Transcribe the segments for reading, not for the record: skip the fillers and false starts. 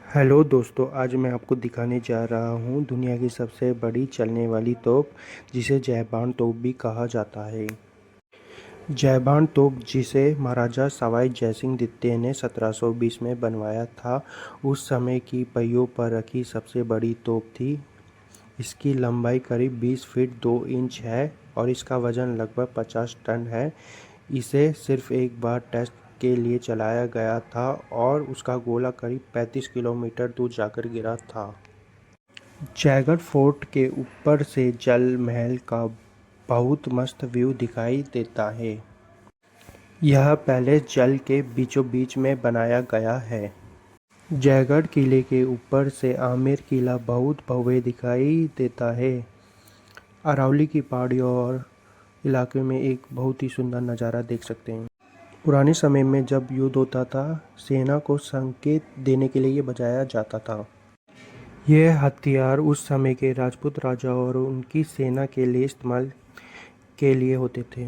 Hello दोस्तों, आज मैं आपको दिखाने जा रहा हूँ दुनिया की सबसे बड़ी चलने वाली तोप, जिसे जयबान तोप भी कहा जाता है। जयबान तोप, जिसे महाराजा सवाई जयसिंह द्वितीय ने 1720 में बनवाया था, उस समय की पहियों पर रखी सबसे बड़ी तोप थी। इसकी लंबाई करीब 20 फीट 2 इंच है और इसका वजन लगभग 50 टन है। इसे सिर्फ एक बार टेस्ट के लिए चलाया गया था और उसका गोला करीब 35 किलोमीटर दूर जाकर गिरा था। जयगढ़ फोर्ट के ऊपर से जल महल का बहुत मस्त व्यू दिखाई देता है। यह पैलेस जल के बीचों बीच में बनाया गया है। जयगढ़ किले के ऊपर से आमेर किला बहुत भव्य दिखाई देता है। अरावली की पहाड़ियों और इलाके में एक बहुत ही सुंदर नज़ारा देख सकते हैं। पुराने समय में जब युद्ध होता था, सेना को संकेत देने के लिए ये बजाया जाता था। यह हथियार उस समय के राजपूत राजा और उनकी सेना के लिए इस्तेमाल के लिए होते थे।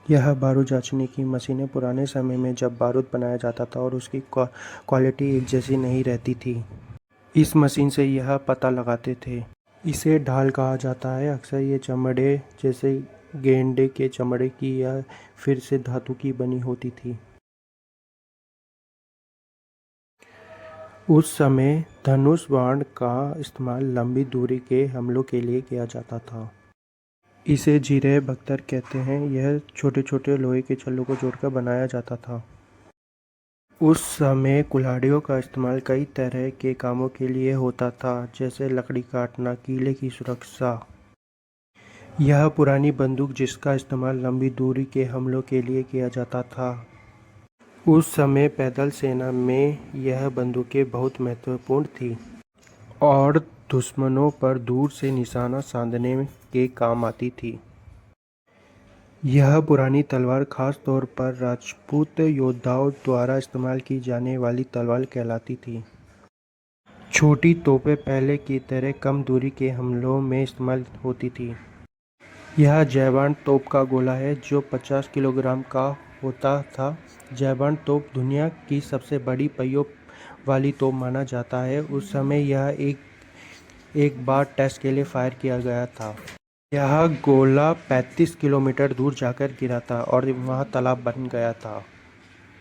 यह बारूद जांचने की मशीनें पुराने समय में जब बारूद बनाया जाता था और उसकी क्वालिटी एक जैसी नहीं रहती थी, इस मशीन से यह पता लगाते थे। इसे ढाल कहा जाता है। अक्सर ये चमड़े जैसे गेंडे के चमड़े की या फिर से धातु की बनी होती थी। उस समय धनुष बाण का इस्तेमाल लंबी दूरी के हमलों के लिए किया जाता था। इसे जीरे बख्तर कहते हैं। यह छोटे छोटे लोहे के छल्लों को जोड़कर बनाया जाता था। उस समय कुल्हाड़ियों का इस्तेमाल कई तरह के कामों के लिए होता था, जैसे लकड़ी काटना, किले की सुरक्षा। यह पुरानी बंदूक जिसका इस्तेमाल लंबी दूरी के हमलों के लिए किया जाता था। उस समय पैदल सेना में यह बंदूकें बहुत महत्वपूर्ण थी और दुश्मनों पर दूर से निशाना साधने के काम आती थी। यह पुरानी तलवार खास तौर पर राजपूत योद्धाओं द्वारा इस्तेमाल की जाने वाली तलवार कहलाती थी। छोटी तोपें पहले की तरह कम दूरी के हमलों में इस्तेमाल होती थी। यह जयबान तोप का गोला है जो 50 किलोग्राम का होता था। जयबान तोप दुनिया की सबसे बड़ी पहियों वाली तोप माना जाता है। उस समय यह एक बार टेस्ट के लिए फायर किया गया था। यह गोला 35 किलोमीटर दूर जाकर गिरा था और वहां तालाब बन गया था।